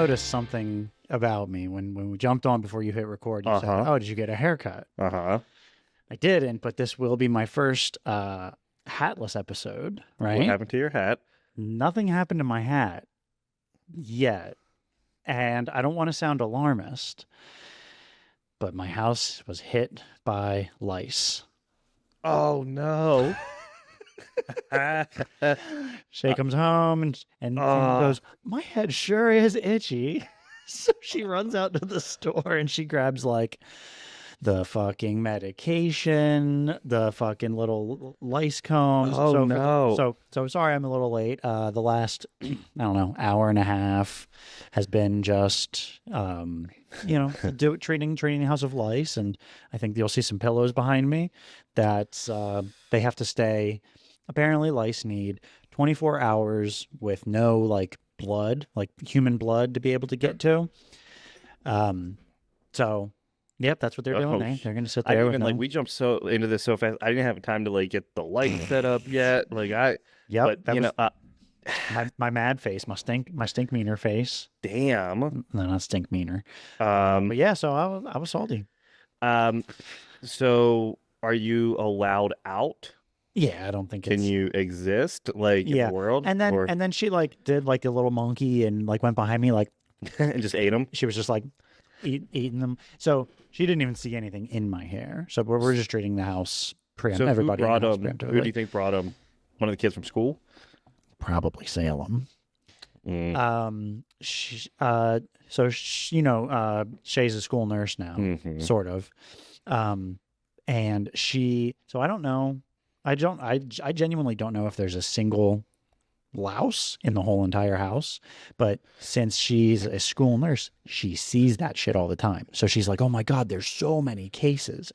noticed something about me when we jumped on before you hit record. You said, "Oh, did you get a haircut?" Uh-huh. I didn't, but this will be my first hatless episode, What right? happened to your hat? Nothing happened to my hat yet, and I don't want to sound alarmist, but my house was hit by lice. Oh no. Shay comes home and she goes, "My head sure is itchy." So she runs out to the store and she grabs like the fucking medication, the fucking little lice combs. Oh no. So sorry I'm a little late. The last I don't know, hour and a half has been just treating the house of lice, and I think you'll see some pillows behind me that they have to stay. Apparently lice need 24 hours with no like blood, like human blood to be able to get to. So yep, that's what they're doing. They're going to sit I there even with like we jumped so into this so fast. I didn't have time to like get the light set up yet. Yep, but that you was know, my mad face, my stink meaner face. damn. No, not stink meaner. Um, But yeah, so I was salty. so are you allowed out? Yeah, I don't think Can it's you exist like in yeah. the world? And then she like did like a little monkey and like went behind me like and just ate them? she was just like eating them. So she didn't even see anything in my hair. So we're just treating the house So everybody who in brought the house them? Who do preemptively. you think brought them? One of the kids from school? Probably Salem. Mm. Shay's a school nurse now, Mhm. sort of. And so I don't know. I genuinely don't know if there's a single louse in the whole entire house, but since she's a school nurse, she sees that shit all the time. So she's like, "Oh my God, there's so many cases."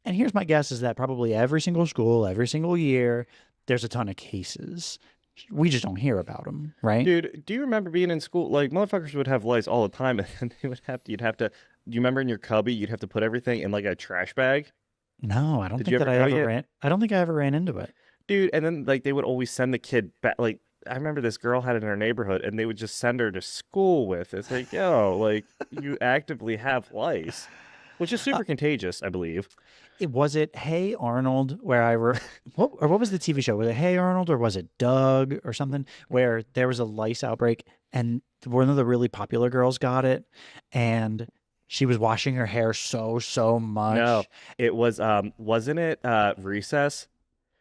And here's my guess is that probably every single school, every single year, there's a ton of cases. We just don't hear about them, right? Dude, do you remember being in school? Like motherfuckers would have lice all the time, and you'd have to. Do you remember in your cubby, you'd have to put everything in like a trash bag? No, I don't Did think you that ever? I Oh ever yeah, ran. I don't think I ever ran into it. dude. And then like they would always send the kid back. Like I remember this girl had it in her neighborhood, and they would just send her to school with. It's like, yo, like you actively have lice, which is super contagious, I believe. Was it Hey Arnold where what was the TV show? Was it Hey Arnold or was it Doug or something where there was a lice outbreak and one of the really popular girls got it and she was washing her hair so much. No, it was wasn't it Recess?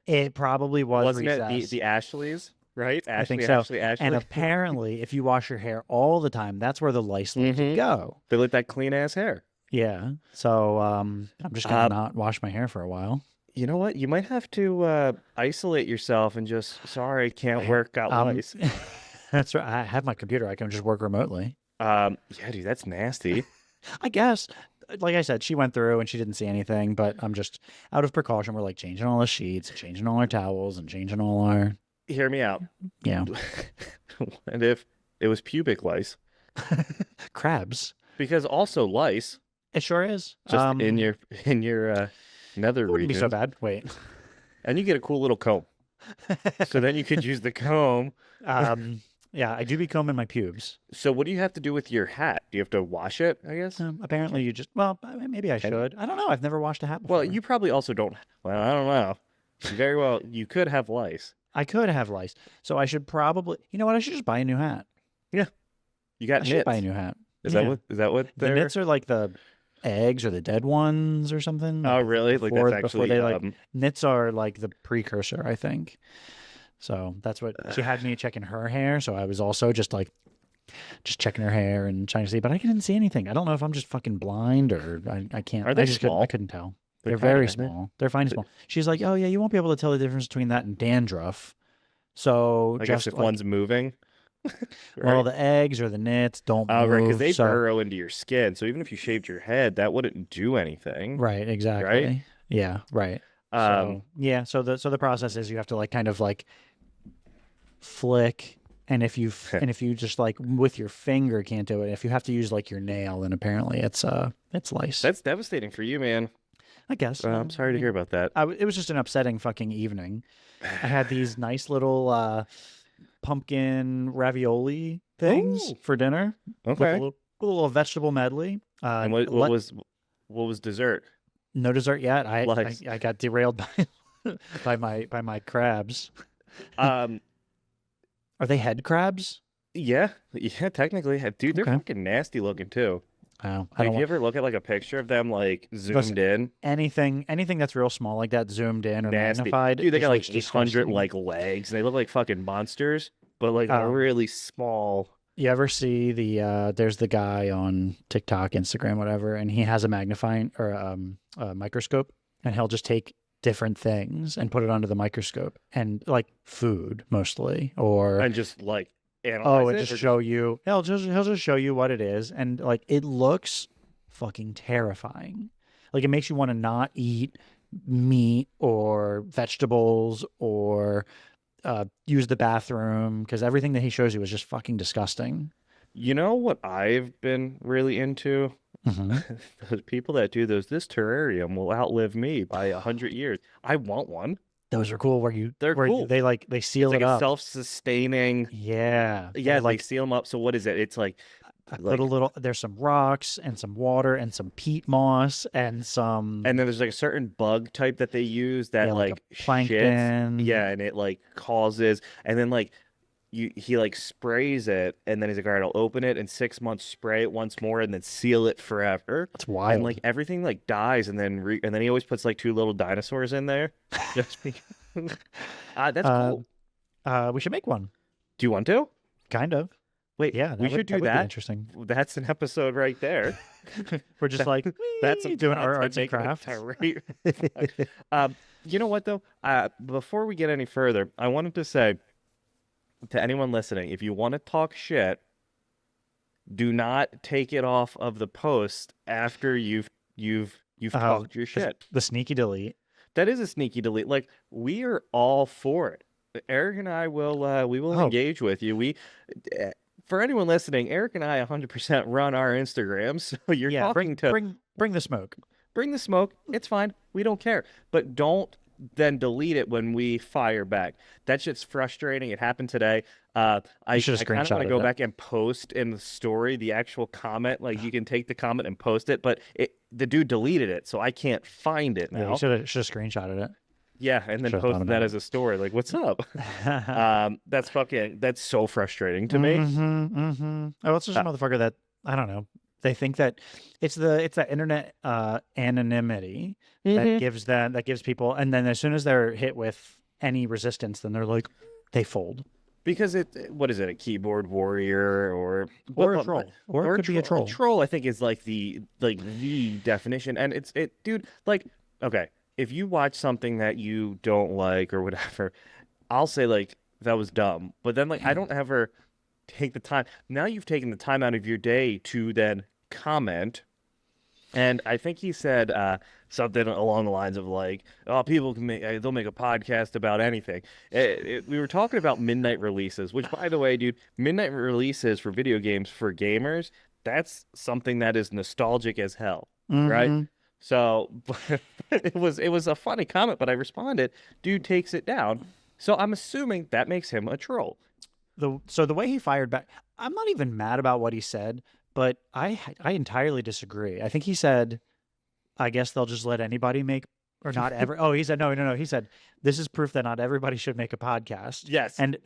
It probably was Wasn't it Recess. the Ashleys? Right? I think Ashley, so. Ashley, Ashley. And apparently, if you wash your hair all the time, that's where the lice like to go. They like that clean ass hair. Yeah. So I'm just gonna not wash my hair for a while. You know what? You might have to isolate yourself and just sorry, can't work out lice. That's right. I have my computer. I can just work remotely. Yeah, dude, that's nasty. I guess. Like I said, she went through and she didn't see anything, but I'm just out of precaution. We're like changing all the sheets, changing all our towels, and changing all our Hear me out. yeah And if it was pubic lice, crabs. because also lice, It sure is. just in your nether Wouldn't be so region, bad. Wait. and you get a cool little comb. So then you could use the comb. Yeah, I do be combing my pubes. So what do you have to do with your hat? Do you have to wash it, I guess? Apparently, you just maybe I should. I don't know. I've never washed a hat before. Well, you probably also don't. Well, I don't know. Very well, you could have lice. I could have lice, so I should probably. You know what? I should just buy a new hat. Yeah, you got I should nits. buy a new hat. Is Yeah. that what The nits are like the eggs or the dead ones or something. Oh, really? Like Before, that's before actually they like nits are like the precursor, I think. So that's what she had me checking her hair. So I was also just checking her hair and trying to see, but I couldn't see anything. I don't know if I'm just fucking blind or I can't. Are they I just small? I couldn't tell. They're They're tiny, very aren't they? small. They're fine small. She's like, oh yeah, you won't be able to tell the difference between that and dandruff. So I guess just if like, one's moving. well, Right? the eggs or the nits don't Oh, right, because move. they So burrow into your skin. So even if you shaved your head, that wouldn't do anything. right, exactly. Yeah, right. Um, So yeah, so the process is you have to like kind of like flick, and if you just like with your finger can't do it, if you have to use like your nail, then apparently it's lice. that's devastating for you, man. I guess. I'm sorry to hear about that. It was just an upsetting fucking evening. I had these nice little pumpkin ravioli things Ooh. for dinner with Okay. a little vegetable medley. And what was dessert? No dessert yet. Lice. I got derailed by my crabs. Um, Are they head crabs? yeah, technically, dude, they're Okay. fucking nasty looking too. Oh, I Like, don't if you want ever look at like a picture of them like listen, zoomed in, anything that's real small like that, zoomed in or nasty. magnified, Dude, they got just like looks 800 disgusting. like legs, and they look like fucking monsters, but like a Um, really small. you ever see there's the guy on TikTok, Instagram, whatever, and he has a magnifying or a microscope, and he'll just take different things and put it under the microscope, and like food mostly, or And just like oh, analyze and it, just or show just you. He'll just show you what it is, and like it looks fucking terrifying. Like it makes you want to not eat meat or vegetables or use the bathroom because everything that he shows you is just fucking disgusting. you know what I've been really into? Hmm. Those people that do those. This terrarium will outlive me by 100 years. I want one. Those are cool. They're cool. They It's seal like it a up. self-sustaining. Yeah, Yeah, they like seal them up. So what is it? It's I put a like, little. There's some rocks and some water and some peat moss and some and then there's like a certain bug type that they use that yeah, like a like shits. plankton. Yeah, and it like causes, and then like he like sprays it, and then he's like, all right, I'll open it in 6 months, spray it once more, and then seal it forever. That's And wild. like everything like dies, and then and then he always puts like two little dinosaurs in there, just because. That's Uh, cool. we should make one. Do you want to? Kind of. Wait, Yeah, we should do that would be that. interesting. That's an episode right there. We're just like That's "Whee!" some doing our content arts and making a crafts. tirade. You know what though? Before we get any further, I wanted to say to anyone listening, if you want to talk shit, do not take it off of the post after you've talked your shit. The sneaky delete. That is a sneaky delete. Like, we are all for it. Eric and I will we will Oh. engage with you. For anyone listening, Eric and I 100% run our Instagram, so you're Yeah, talking to bring the smoke. bring the smoke. It's fine. We don't care. But don't then delete it when we fire back. That shit's frustrating. It happened today. I should have kind of want to screenshotted go it. back and post in the story the actual comment. Like, you can take the comment and post it, but the dude deleted it, so I can't find it Yeah, now. you should have screenshotted it. Yeah, and then Should've thought posted about that it. as a story. Like, what's up? That's so frustrating to me. Oh, it's just a motherfucker that I don't know. They think that it's that internet anonymity that gives people, and then as soon as they're hit with any resistance, then they're like they fold. Because what is it, a keyboard warrior or A troll, or it could be a troll. A troll, I think, is like the definition, and dude. Like, okay, if you watch something that you don't like or whatever, I'll say like that was dumb. But then like I don't ever take the time. Now you've taken the time out of your day to then comment. And I think he said something along the lines of like, "Oh, people can they'll make a podcast about anything." We were talking about midnight releases, which, by the way, dude, midnight releases for video games for gamers, that's something that is nostalgic as hell, right? So it was a funny comment, but I responded, "Dude takes it down," so I'm assuming that makes him a troll. So the way he fired back, I'm not even mad about what he said, but I entirely disagree. I think he said, "I guess they'll just let anybody make or not ever." Oh, he said no. He said this is proof that not everybody should make a podcast. Yes. And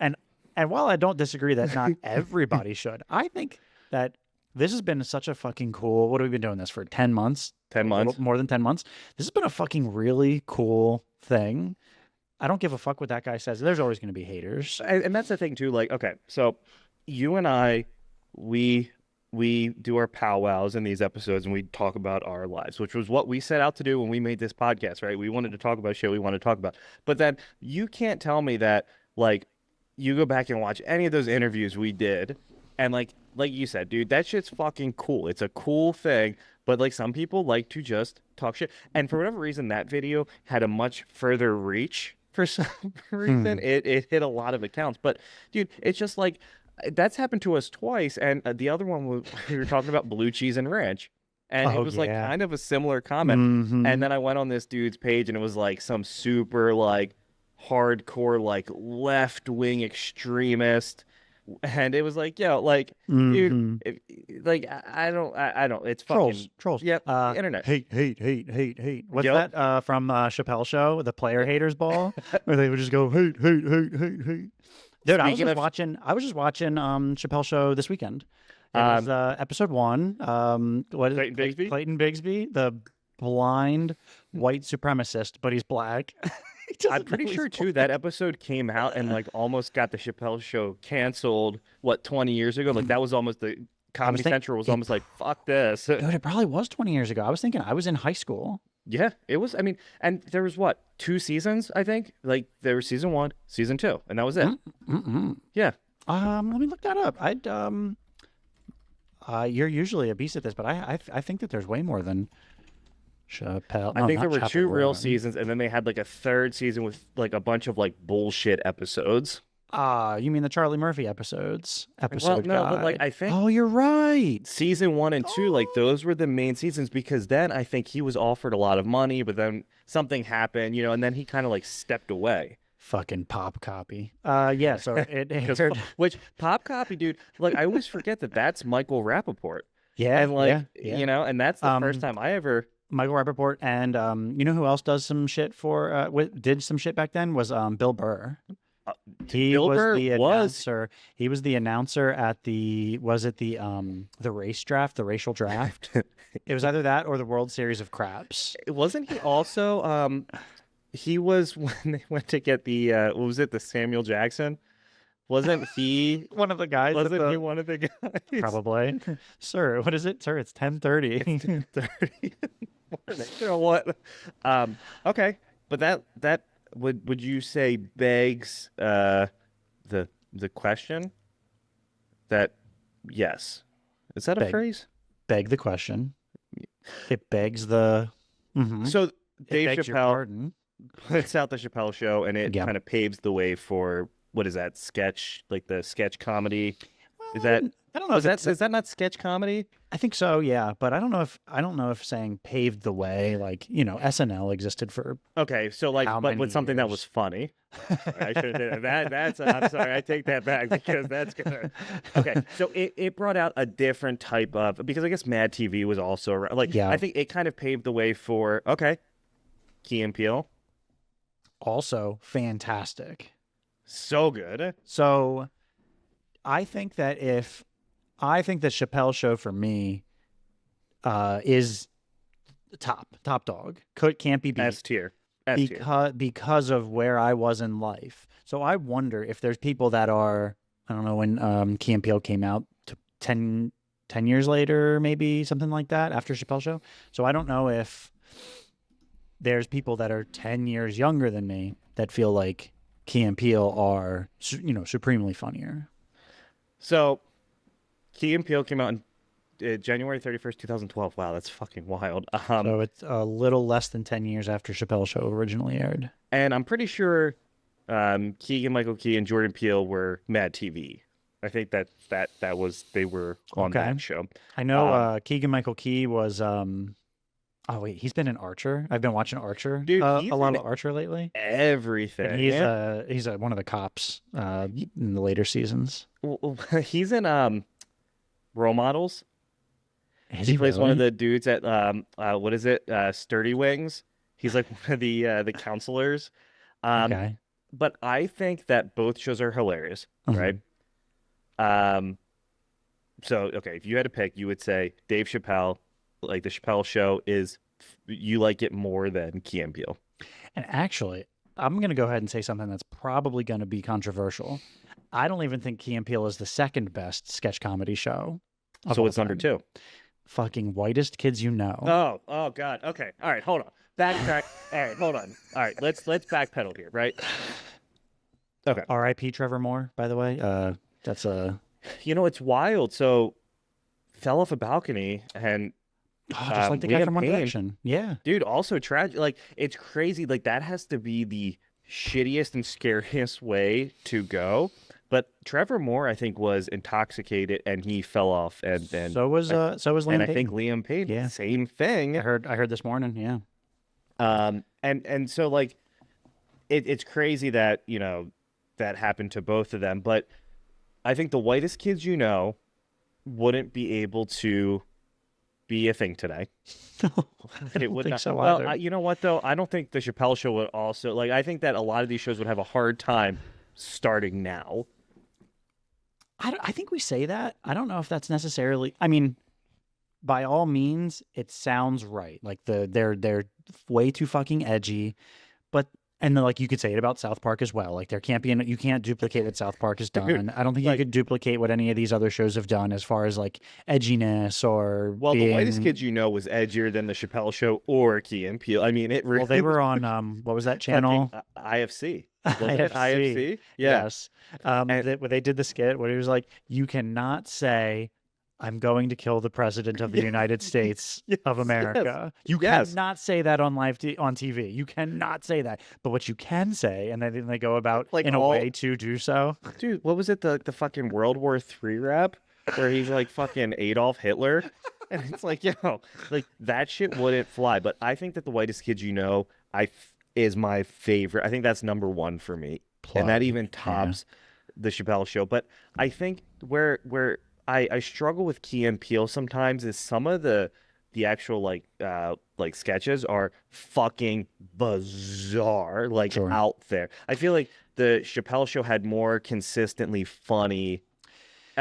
while I don't disagree that not everybody should, I think that this has been such a fucking cool. What have we been doing this for 10 months? 10 A months. little more than 10 months. This has been a fucking really cool thing. I don't give a fuck what that guy says. There's always going to be haters. And that's the thing too. Like, okay, so you and I, we do our powwows in these episodes, and we talk about our lives, which was what we set out to do when we made this podcast, right? We wanted to talk about shit we want to talk about. But then you can't tell me that, like, you go back and watch any of those interviews we did, and like you said, dude, that shit's fucking cool. It's a cool thing. But like, some people like to just talk shit, and for whatever reason, that video had a much further reach. For some reason, it hit a lot of accounts. But dude, it's just like, that's happened to us twice. And the other one was, we were talking about blue cheese and ranch, and it was like kind of a similar comment. And then I went on this dude's page, and it was like some super like hardcore like left wing extremist and it was like, yo, like, dude, Hmm. like I don't. It's fucking Trolls. yep. The internet. Hate. What's Yep. that from Chappelle Show, the player haters ball, where they would just go hate. Dude, Speaking of, I was just watching Chappelle Show this weekend. It was um, episode 1. What is Clayton Bigsby. Clayton Bigsby, the blind white supremacist, but he's black. He I'm doesn't know pretty he's sure too that episode came out and like almost got the Chappelle Show canceled. What 20 years ago? Like that was almost the Comedy Central was almost like fuck this. Dude, it probably was 20 years ago. I was thinking I was in high school. Yeah, it was. I mean, and there was what 2 seasons? I think like there was season 1, season 2, and that was it. Yeah. Let me look that up. You're usually a beast at this, but I think that there's way more than Chappelle. I No, think not there were Chappelle 2 real Roan. seasons, and then they had like a 3rd season with like a bunch of like bullshit episodes. You mean the Charlie Murphy episodes? Well, Episode no, but like guide. I think Oh, you're right. season 1 and 2, like those were the main seasons because then I think he was offered a lot of money, but then something happened, you know, and then he kind of like stepped away. Fucking pop copy. Yeah. So it aired. Which Pop Copy, dude, like I always forget that that's Michael Rappaport. Yeah. And like, yeah. you know, and that's the first time I ever. Michael Rappaport and you know who else does some shit for did some shit back then was Bill Burr. He Bill was Burr the was- announcer. He was the announcer at the race draft, the racial draft. It was either that or the World Series of Craps. Wasn't he also he was when they went to get the what was it, the Samuel Jackson? Wasn't he One of the guys. wasn't he one of the guys? Probably. Sir, what is it? Sir, it's 10:30. 30 morning. You know what? Okay. But that would you say begs the question that yes. Is that a Beg. phrase? Beg the question. It begs the. Mhm. So It Dave begs your Chappelle pardon. puts out the Chappelle Show, and it Yeah. kind of paves the way for what is that sketch, like the sketch comedy? Is Well, that I don't know is if that is that not sketch comedy? I think so, yeah, but I don't know if saying paved the way, like, you know, SNL existed for. Okay, so like, How but many with something that years? was funny. I shouldn't say that. That's I'm sorry, I take that back because that's gonna. Okay, so it brought out a different type of because I guess Mad TV was also around. Like, Yeah. I think it kind of paved the way for Key and Peele, Also fantastic. so good. So I think that Chappelle Show for me is top dog. Can't be beat. S tier. S tier. Because of where I was in life. So I wonder if there's people that are, I don't know when Key and Peele came out, to 10 years later, maybe something like that, after Chappelle Show. So I don't know if there's people that are 10 years younger than me that feel like Key and Peele are, you know, supremely funnier. So, Key and Peele came out in January 31st, 2012. Wow, that's fucking wild. So it's a little less than 10 years after Chappelle Show originally aired. And I'm pretty sure Keegan-Michael Key and Jordan Peele were Mad TV. I think that was they were on Okay. that show. I know Keegan-Michael Key was oh wait, he's been in Archer. I've been watching Archer. Dude, a he's lot in of Archer lately. Everything. And he's one of the cops in the later seasons. He's in Role Models. Is He plays one of really? the dudes at what is it? Sturdy Wings. He's like one of the counselors. Okay. But I think that both shows are hilarious, Mhm. right? So okay, if you had to pick, you would say Dave Chappelle, like the Chappelle Show you like it more than Key and Peele. And actually, I'm going to go ahead and say something that's probably going to be controversial. I don't even think Key and Peele is the second best sketch comedy show. of So all it's number time. 2. Fucking Whitest Kids You Know. Oh God. Okay. All right. Hold on. Backtrack. All right. Hold on. All right. Let's backpedal here, right? Okay. R.I.P. Trevor Moore, by the way. That's a You know, it's wild. So, fell off a balcony, and just like the guy Liam from One Payne, Direction. Yeah. dude, also tragic. Like, it's crazy. Like, that has to be the shittiest and scariest way to go. But Trevor Moore, I think, was intoxicated and he fell off, and then So was Liam and I Payne. think Liam Payne, Yeah. same thing. I heard this morning. Yeah. And so like, it's crazy that that happened to both of them. But I think the whitest kids you know wouldn't be able to be a thing today. I It don't would think not. so Well, either. you know what though? I don't think the Chappelle Show would also like. I think that a lot of these shows would have a hard time starting now. I think we say that. I don't know if that's necessarily. I mean, by all means, it sounds right. Like they're way too fucking edgy, but and then, like you could say it about South Park as well. Like there can't be you can't duplicate what South Park has Dude, done. I don't think you like, could duplicate what any of these other shows have done as far as like edginess or well, the whitest being. kids you know was edgier than the Chappelle Show or Key and Peele. I mean, it Well, they really was were on what was that fucking channel? IFC. Wasn't it IFC. IFC? Yeah. Yes. And Where they did the skit where he was like, "You cannot say I'm going to kill the president of the yeah, United States yes, of yes, America." You yes. cannot say that on on TV. You cannot say that. But what you can say, and then they go about Like in a all, way to do so. dude, what was it? The fucking World War III rap where he's like fucking Adolf Hitler, and it's like, yo, like that shit wouldn't fly. But I think that the whitest kids you know, is my favorite. I think that's number one for me, and that Plug. even Yeah. tops the Chappelle Show. But I think where I struggle with Key and Peele sometimes is some of the actual like sketches are fucking bizarre, like Sure. out there. I feel like the Chappelle Show had more consistently funny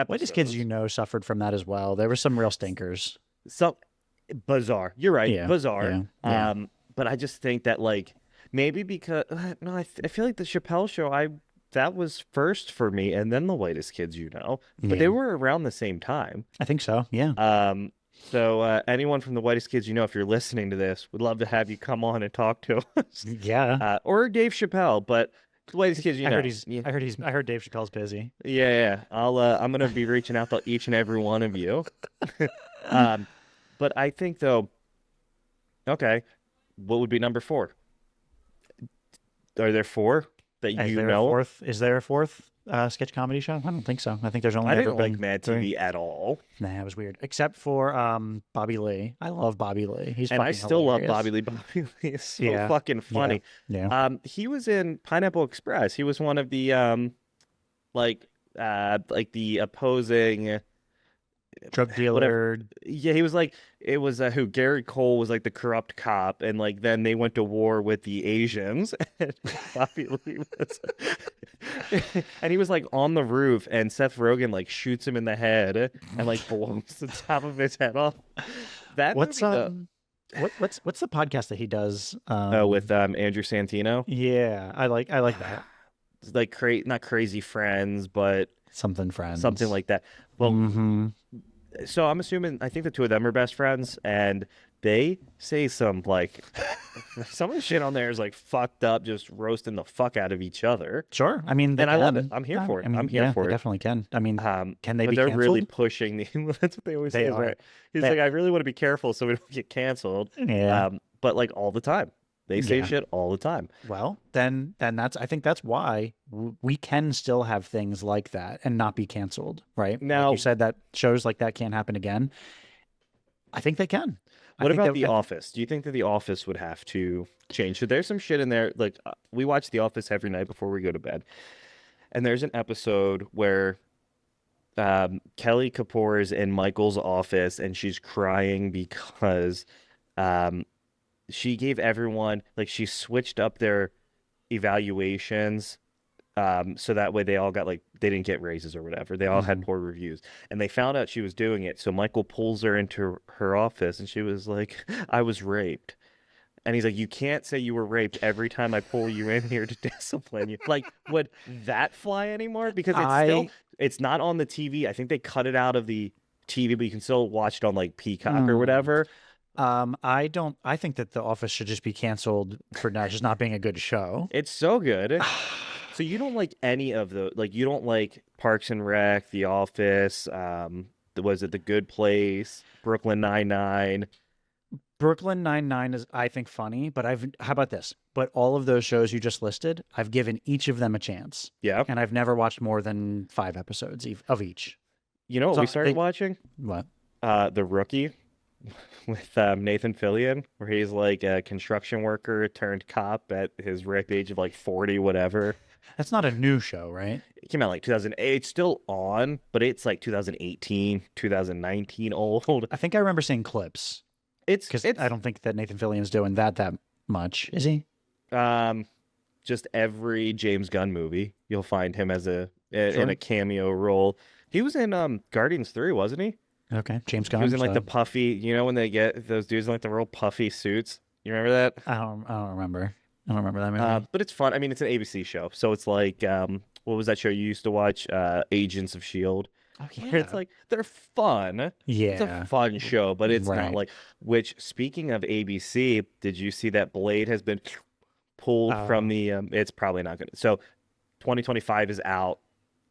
Whitest kids episodes. you know suffered from that as well. There were some real stinkers. So bizarre. You're right, Yeah. bizarre. Yeah. Yeah. But I just think that like maybe because no, I feel like the Chappelle Show that was first for me, and then the whitest kids you know, but they Yeah. were around the same time. I think so. Yeah. So anyone from the whitest kids you know, if you're listening to this, would love to have you come on and talk to us, Yeah. or Dave Chappelle, but the whitest kids you I know. heard he's. Yeah, I heard Dave Chappelle's busy. yeah, yeah. I'm gonna be reaching out to each and every one of you. Um, but I think though, okay, what would be number four? Are there four that Is you there a know? fourth? Is there a fourth sketch comedy show? I don't think so. I think there's only I ever didn't like been Mad three. TV at all, Nah, it was weird. Except for Bobby Lee. I love Bobby Lee. He's and I fucking still love hilarious. Bobby Lee. Bobby Lee is so Yeah. fucking Yeah. funny. Yeah. He was in Pineapple Express. He was one of the like the opposing Drug whatever. dealer. Yeah, he was like it was who Gary Cole was like the corrupt cop, and like then they went to war with the Asians. And Bobby Lee was, and he was like on the roof, and Seth Rogen like shoots him in the head and like blows the top of his head off. That What's movie, what's the podcast that he does? with Andrew Santino, Yeah, I like that. it's like not Crazy Friends, but Something friends. something like that. Well, Mm-hmm. so I'm assuming I think the two of them are best friends, and they say some like some of the shit on there is like fucked up, just roasting the fuck out of each other. Sure. I mean, they And I love can. it. I'm here for it. I mean, I'm here yeah, for they it. definitely can. I mean, can they But be they're really canceled? pushing the. That's what they always They say. Is, are. right? He's They- like, I really want to be careful so we don't get canceled. Yeah. But like all the time, they say Yeah. shit all the time. Well, then I think that's why we can still have things like that and not be canceled, right? Like Now, you said that shows like that can't happen again. I think they can. I what think about that- The Office? Do you think that The Office would have to change? So there's some shit in there. Like we watch The Office every night before we go to bed, and there's an episode where Kelly Kapoor is in Michael's office and she's crying because um, she gave everyone like she switched up their evaluations so that way they all got like they didn't get raises or whatever. They all had Mhm. poor reviews, and they found out she was doing it. So Michael pulls her into her office, and she was like, "I was raped." And he's like, "You can't say you were raped every time I pull you in here to discipline you." Like, would that fly anymore? Because it's not on the TV. I think they cut it out of the TV, but you can still watch it on like Peacock or Mm. whatever. I don't. I think that The Office should just be canceled for not just not being a good show. It's so good. So you don't like any of the like you don't like Parks and Rec, The Office, was it The Good Place, Brooklyn Nine-Nine? Brooklyn Nine-Nine is, I think, funny, but how about this? But all of those shows you just listed, I've given each of them a chance, Yeah. and I've never watched more than 5 episodes of each. You know what So we started they- watching? What? The Rookie with Nathan Fillion, where he's like a construction worker turned cop at his ripe age of like 40, whatever. That's not a new show, right? It came out like 2008. It's still on, but it's like 2018, 2019 old. I think I remember seeing clips It's because I it's don't think that Nathan Fillion's doing that much, is he? um just every James Gunn movie, you'll find him as in a Sure. cameo role. He was in Guardians 3, wasn't he? Okay, James He was Gunn. in like the So puffy, when they get those dudes in like the real puffy suits. You remember that? I don't remember. I don't remember that movie. But it's fun. I mean, it's an ABC show, so it's like what was that show you used to watch? Agents of Shield. Oh Where it's like they're fun. It's a yeah, fun show, but it's not right. like. Which, speaking of ABC, did you see that Blade has been pulled from Oh, the? It's probably not gonna. So, 2025 is out,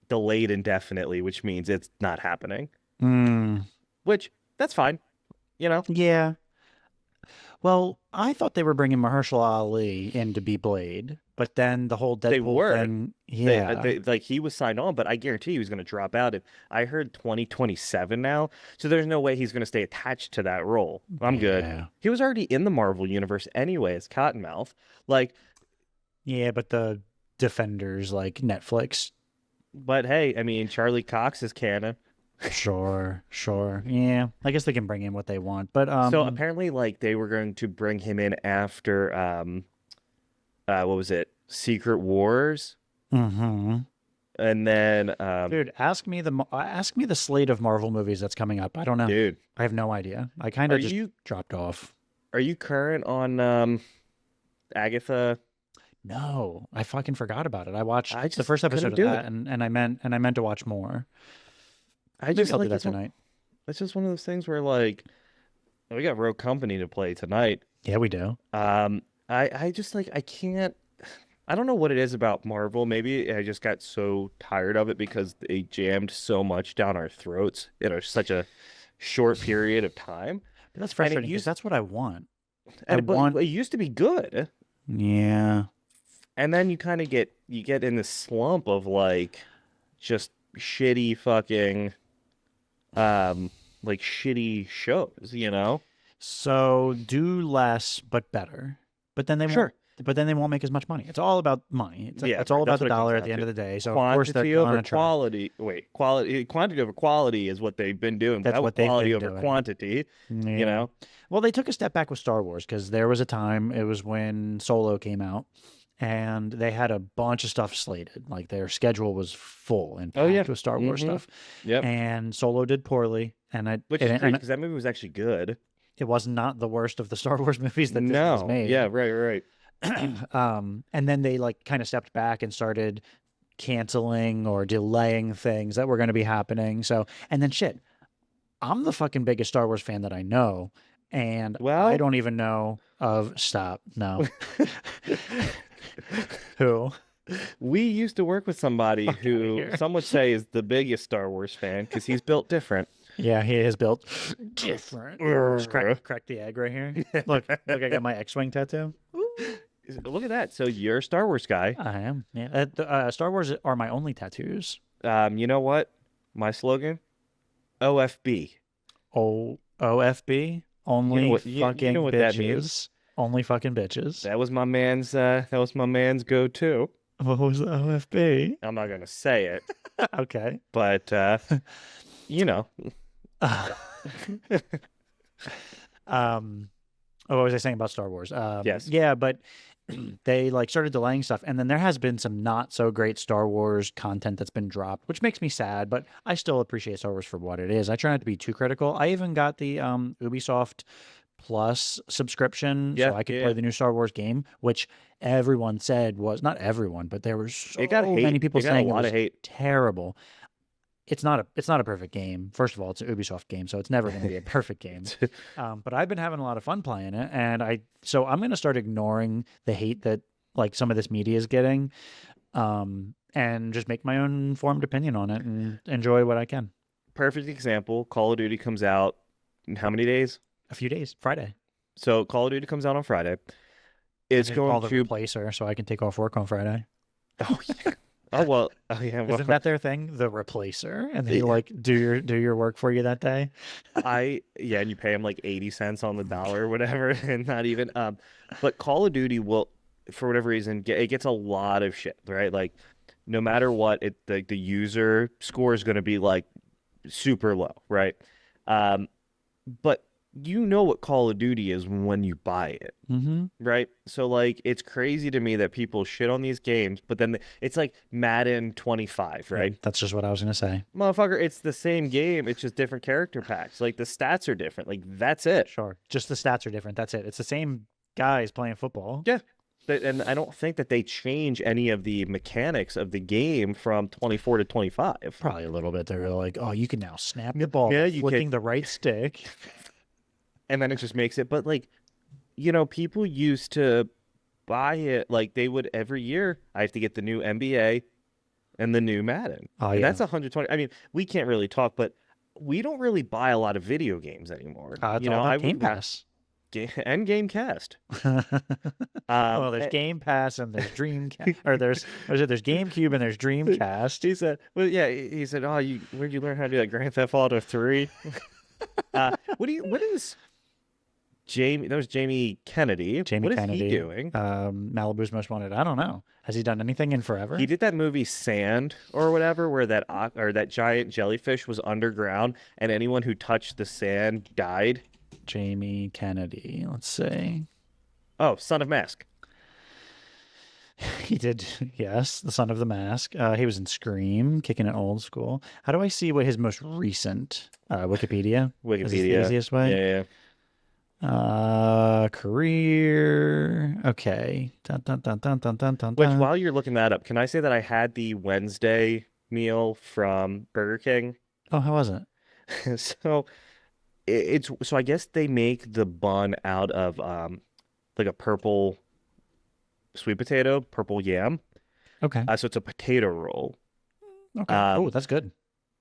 delayed indefinitely, which means it's not happening. mm, Which that's fine, you know. yeah. Well, I thought they were bringing Mahershala Ali in to be Blade, but then the whole They Deadpool were. thing, They yeah, like he was signed on, but I guarantee he was going to drop out. If I heard 2027 now, so there's no way he's going to stay attached to that role. I'm good. yeah, He was already in the Marvel universe anyway as Cottonmouth. Like, yeah. But the Defenders, like Netflix, but hey, I mean, Charlie Cox is canon. sure, sure, yeah. I guess they can bring in what they want, but So apparently, like they were going to bring him in after what was it? Secret Wars, hmm and then dude, ask me the slate of Marvel movies that's coming up. I don't know. dude, I have no idea. I kind are of just you dropped off. are you current on Agatha? No, I fucking forgot about it. I watched I the just first episode couldn't of do that, it. and I meant to watch more. I Maybe just I'll do like that tonight. it's just one of those things where like we got Rogue Company to play tonight. Yeah, we do. I just like I can't. I don't know what it is about Marvel. Maybe I just got so tired of it because they jammed so much down our throats in such a short period of time. But that's And it frustrating because used that's what I want. I and but want. it used to be good, Yeah. and then you get in this slump of like just shitty fucking like shitty shows, you know? So do less but better. But then they won't. Sure. But then they won't make as much money. It's all about money. Yeah, It's all about that's the what it comes dollar at down the end to. of the day. So of course they're Quantity over gonna try. quality. Wait, quantity over quality is what they've been doing, but That's that was what they've quality been over doing. quantity, you Yeah. know? Well, they took a step back with Star Wars because there was a time, it was when Solo came out, and they had a bunch of stuff slated. Like their schedule was full and Oh yeah. packed with Star Wars Mm-hmm. stuff. Yep. And Solo did poorly, Which is great because that movie was actually good. it was not the worst of the Star Wars movies that Disney has No. Yeah, made. right, right. And then they like kind of stepped back and started canceling or delaying things that were going to be happening. So, and then shit, I'm the fucking biggest Star Wars fan that I know, and I Well, don't even know of stop. No. Who? we used to work with somebody Fuck outta who here. some would say is the biggest Star Wars fan because he's built different. Yeah, he is built different. Just crack the egg right here. Look, I got my X-wing tattoo. Look at that. So you're a Star Wars guy. I am. Yeah, Star Wars are my only tattoos. You know what? My slogan? OFB. OFB, only you fucking know what that bitches. means. Only fucking bitches. That was my man's go-to. What was the OFB? I'm not gonna say it, Okay. but you know. What was I saying about Star Wars? Yes. Yeah, but they like started delaying stuff, and then there has been some not so great Star Wars content that's been dropped, which makes me sad. But I still appreciate Star Wars for what it is. I try not to be too critical. I even got the Ubisoft Plus subscription, Yeah, so I could yeah. play the new Star Wars game, which everyone said was not everyone, but there were so It got hate. many people It got a saying it lot was of hate. terrible. It's not a perfect game. First of all, it's an Ubisoft game, so it's never going to be a perfect game. But I've been having a lot of fun playing it, and I'm going to start ignoring the hate that like some of this media is getting, and just make my own informed opinion on it and enjoy what I can. Perfect example. Call of Duty comes out in how many days? A few days, Friday. So Call of Duty comes out on Friday. It's I call going the to. replacer so I can take off work on Friday. Oh yeah. Oh well. Oh yeah. Well, Isn't that their thing? The replacer, and they Yeah. like do your work for you that day. yeah, and you pay them like 80 cents on the dollar or whatever, and not even. But Call of Duty will. for whatever reason, it gets a lot of shit, right? Like, no matter what, the user score is going to be like super low, right? Um, but you know what Call of Duty is when you buy it, Mm-hmm. right? So like it's crazy to me that people shit on these games, but then it's like Madden 25, right? Yeah, that's just what I was gonna say. Motherfucker, it's the same game, it's just different character packs. Like the stats are different. Like that's it. Sure. Just the stats are different. That's it. It's the same guys playing football. Yeah. And I don't think that they change any of the mechanics of the game from 24 to 25. Probably a little bit. They're like, oh, you can now snap the ball Yeah, by you flicking can. the right stick. And then it just makes it. But like, people used to buy it like they would every year. I have to get the new NBA and the new Madden. Oh, And yeah. that's 120. I mean, we can't really talk, but we don't really buy a lot of video games anymore. It's all about Game would Pass. and Gamecast. Well, there's Game Pass and there's Dreamcast, or there's GameCube and there's Dreamcast. He said, "Well, yeah." He said, "Oh, where'd you learn how to do that? Grand Theft Auto 3?" What is Jamie? That was Jamie Kennedy. Jamie What is Kennedy, he doing? Malibu's Most Wanted. I don't know. Has he done anything in forever? He did that movie Sand or whatever, where that giant jellyfish was underground, and anyone who touched the sand died. Jamie Kennedy. Let's see. Oh, Son of Mask. He did, yes, The Son of the Mask. He was in Scream, Kicking It Old School. How do I see what his most recent Wikipedia? Is this the Wikipedia. easiest way? Yeah. Career. Okay. Dun, dun, dun, dun, dun, dun, dun, Which, dun. while you're looking that up, can I say that I had the Wednesday meal from Burger King? Oh, how was it? So so I guess they make the bun out of like a purple sweet potato, purple yam. Okay. So it's a potato roll. Okay. Oh, that's good.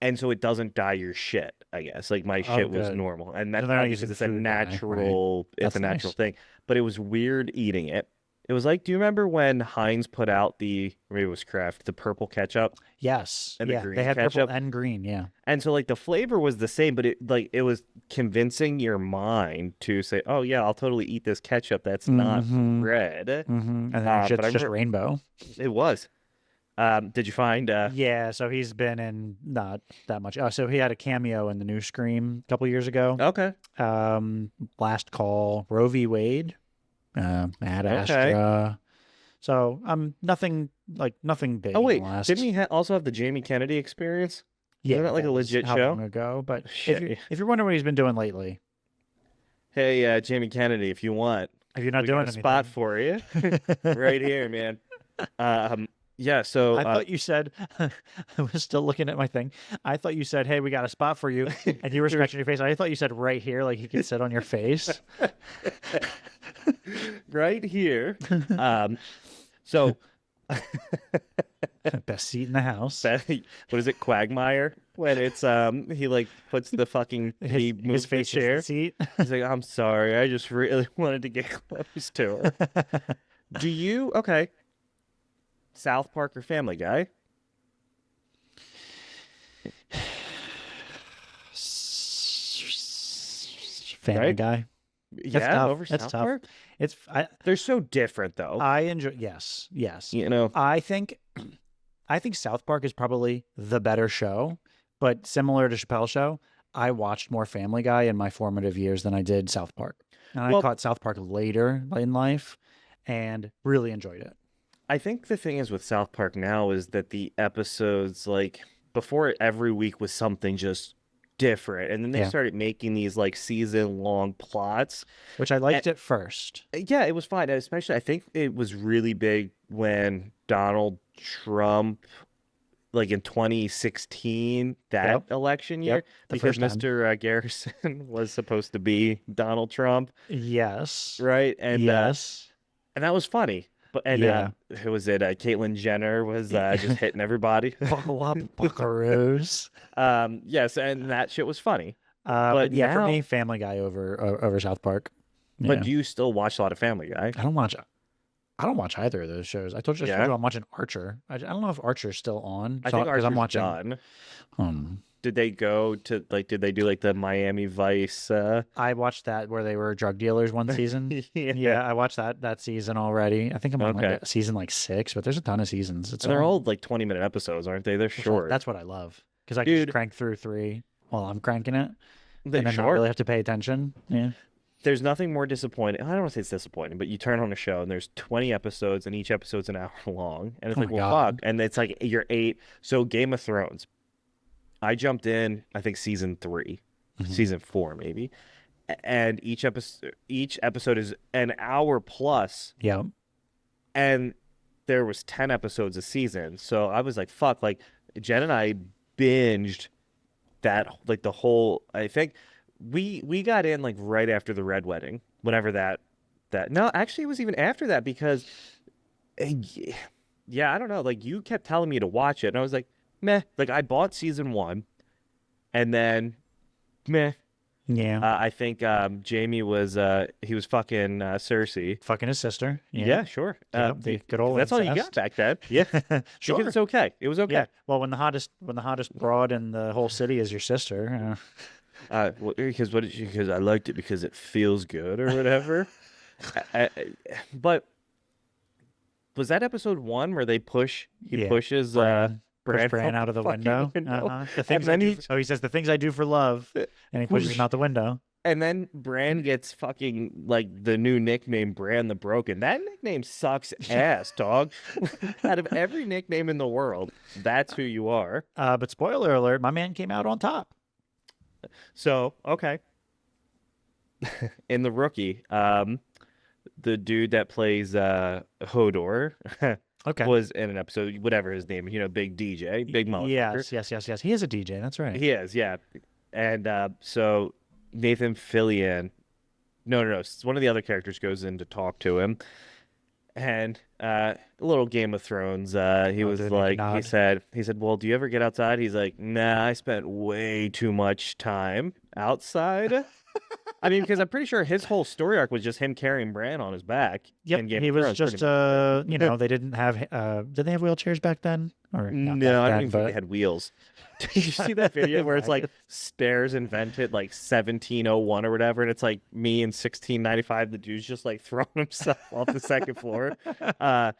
And so it doesn't dye your shit, I guess. Like my shit was good. normal. And that's they're not not using because it's a food dye, right. natural it's That's a natural nice. thing. But it was weird eating it. It was like, do you remember when Heinz put out or maybe it was Kraft, the purple ketchup? Yes. And the Yeah. green They had ketchup? purple and green. Yeah. And so like the flavor was the same, but it was convincing your mind to say, "Oh yeah, I'll totally eat this ketchup that's not Mhm. red." Mm-hmm. And then but it's I just remember- rainbow. It was. Did you find Yeah. So he's been in not that much. Oh, so he had a cameo in the new Scream a couple years ago. Okay. Last Call, Roe v. Wade, Ad Astra. So nothing big. Oh in wait, the last... didn't he also have the Jamie Kennedy experience? Yeah, Isn't that like a was legit how show? long ago? But Shit. if you're wondering what he's been doing lately, Hey, Jamie Kennedy, if you want, if you're not we doing got a spot anything. for you right here, man. Yeah, so I thought you said, I was still looking at my thing. I thought you said, hey, we got a spot for you. And you were scratching your face. I thought you said right here, like he could sit on your face. right here. So Best seat in the house. what is it, Quagmire? When it's he like puts the fucking he moves His the face hits chair. the seat. He's like, I'm sorry, I just really wanted to get close to her. Do you South Park or Family Guy? Family Right? Guy. Yeah, tough. over That's South tough. Park? I They're so different though. enjoy. Yes. You know, I think South Park is probably the better show, but similar to Chappelle's Show, I watched more Family Guy in my formative years than I did South Park. And I Well- caught South Park later in life and really enjoyed it. I think the thing is with South Park now is that the episodes, like before, every week was something just different, and then they Yeah. started making these like season-long plots. Which I liked at first. Yeah, it was fine. And especially, I think it was really big when Donald Trump, like in 2016, that Yep. election year, Yep, the because first time. Mr. Garrison was supposed to be Donald Trump, Yes. right? And yes. and that was funny. But Yeah. who was it? Caitlyn Jenner was just hitting everybody. Buckle up, buckaroos. Yes, and that shit was funny. But yeah, for now- me, Family Guy over South Park. But Yeah. do you still watch a lot of Family Guy? I don't watch either of those shows. I told you Yeah? I'm watching Archer. I don't know if Archer's still on. I think because I'm Archer's watching. done. Did they go to did they do like the Miami Vice? I watched that where they were drug dealers one season. Yeah, I watched that season already. I think I'm on Okay. like season like 6, but there's a ton of seasons. It's And they're all all like 20-minute episodes, aren't they? They're short. that's what I love because I can just Dude, crank through 3 while I'm cranking it they and then not short. really have to pay attention. Yeah. There's nothing more disappointing. I don't want to say it's disappointing, but you turn on a show and there's 20 episodes and each episode's an hour long. And it's Oh like, my well, God. fuck. And it's like you're 8. So Game of Thrones. I jumped in, I think season 3, Mhm. season 4 maybe. And each episode is an hour plus, Yeah. and there was 10 episodes a season. So I was like, fuck, like Jen and I binged that like the whole I think we got in like right after the Red Wedding, whenever that no, actually it was even after that because yeah, I don't know, like you kept telling me to watch it and I was like, meh, like I bought season 1 and then meh. Yeah. I think Jamie was he was fucking Cersei. Fucking his sister. Yeah, sure. Yep, the good old That's all you got incest. back then. Yeah. Sure. Because it's okay. It was okay. Yeah. Well, when the hottest broad in the whole city is your sister. Because because I liked it because it feels good or whatever. I- but was that episode 1 where he Yeah. pushes Bran. Push Bran Bran out of the fucking window. window? Uh-huh. The And things then he says the things I do for love, and he pushes him out the window. and then Bran gets fucking like the new nickname Bran the Broken. That nickname sucks ass, dog. Out of every nickname in the world, that's who you are. But spoiler alert, my man came out on top. So, okay. In the Rookie, the dude that plays Hodor Okay. was in an episode, whatever his name, big DJ, big motherfucker. Yes. He is a DJ. That's right. He is, yeah. And so Nathan Fillion, no, one of the other characters goes in to talk to him, and a little Game of Thrones. He was dude, like, nod. he said, well, do you ever get outside? He's like, nah, I spent way too much time outside. I mean, because I'm pretty sure his whole story arc was just him carrying Bran on his back. Yep. in Game He of was Thrones, just pretty much. they didn't have did they have wheelchairs back then? Or not No, I back don't then, even think they but had wheels. Did you see that video where it's like stairs invented like 1701 or whatever, and it's like me in 1695, the dude's just like throwing himself off the second floor. I,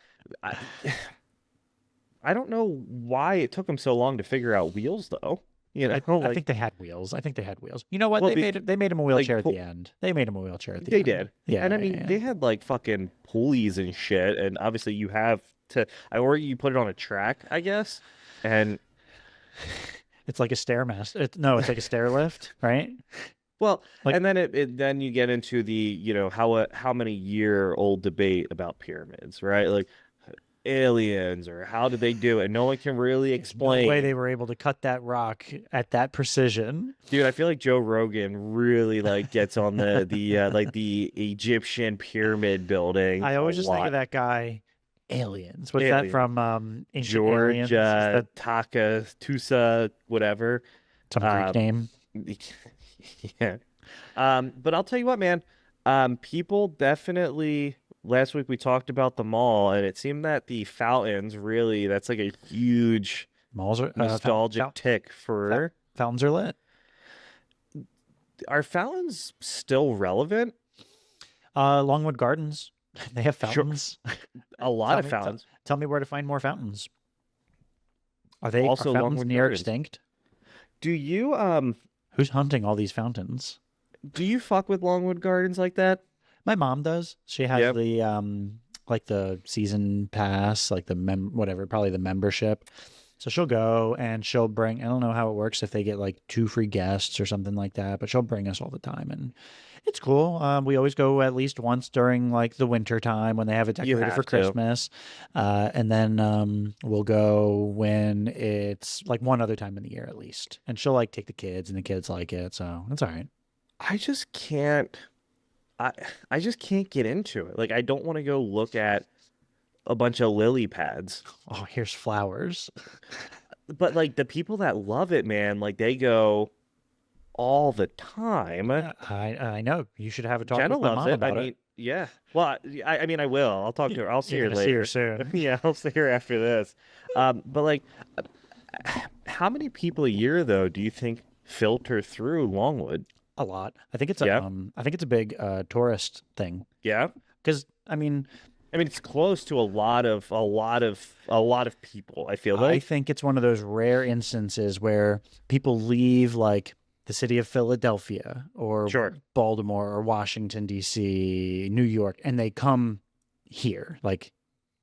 I don't know why it took him so long to figure out wheels, though. I like, think they had wheels. You know what? Well, They made him a wheelchair at pull- the end. They made him a wheelchair at the they end. did. Yeah. And I mean, they had like fucking pulleys and shit, and obviously you have to, or you put it on a track, I guess, and It's like a stairmaster. It's like a stair lift, right? well, Like- and then then you get into the how many year old debate about pyramids, right? Like aliens or how did they do it? No one can really The explain. way they were able to cut that rock at that precision. Dude, I feel like Joe Rogan really like gets on the like the Egyptian pyramid building. I always a just think lot. of that guy. Aliens. What's that Alien. from? Ancient George Aliens? Is that Taka Tusa whatever. some Greek um, name? Yeah. But I'll tell you what, man. People definitely. Last week we talked about the mall, and it seemed that the fountains really, that's like a huge Malls are nostalgic tick for. fountains are lit. Are fountains still relevant? Longwood Gardens. They have Sure. fountains. A lot of fountains. Tell me where to find more fountains. Are they Also are fountains Longwood near Gardens. extinct? Do you Who's hunting all these fountains? fuck with Longwood Gardens like that? My mom does. She has Yep. the like the season pass, like the probably the membership. So she'll go and she'll bring, I don't know how it works if they get like 2 free guests or something like that, but she'll bring us all the time and it's cool. We always go at least once during like the winter time when they have it decorated have for to. Christmas. And then we'll go when it's like one other time in the year at least. And she'll like take the kids and the kids like it. So that's all right. I just can't. I just can't get into it. Like I don't want to go look at a bunch of lily pads. Oh, here's flowers. But like the people that love it, man, like they go all the time. I know. You should have a talk Jenna with my loves mom it. about I mean, yeah. Well, I mean, I will. I'll talk to her. I'll see You're her gonna see later. her soon. Yeah, I'll see her after this. But like, How many people a year though do you think filter through Longwood? A lot. I think it's Yeah. a big tourist thing. Yeah. Because I mean, I mean, it's close to a lot of people, I feel I like. think it's one of those rare instances where people leave like the city of Philadelphia or Sure. Baltimore or Washington D.C., New York, and they come here, like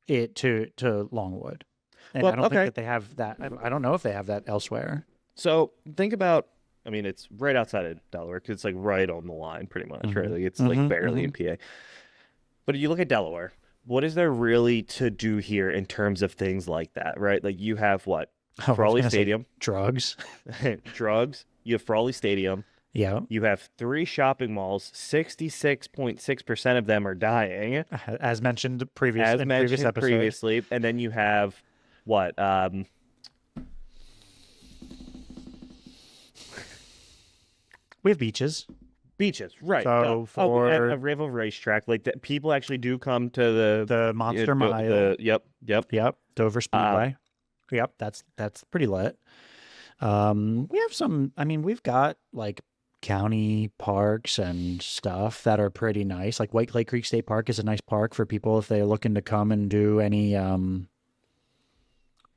it to Longwood. And I Well, don't think okay. that they have that. I don't know if they have that elsewhere. So think about, I mean, it's right outside of Delaware because it's like right on the line, pretty much, right? Hmm. Like it's like Hmm. barely in PA. But you look at Delaware, what is there really to do here in terms of things like that, right? Like you have what? Oh, I was Frawley gonna say Stadium, drugs. drugs. You have Frawley Stadium. Yeah, You have 3 shopping malls. 66.6% of them are dying, as mentioned as in previous mentioned episode. previously. And then you have what? We have beaches. Beaches, right? So A river racetrack. Like that, people actually do come to the Monster Mile. Yep. Dover Speedway. Yep, that's pretty lit. We have some. I mean, we've got like county parks and stuff that are pretty nice. Like White Clay Creek State Park is a nice park for people if they're looking to come and do any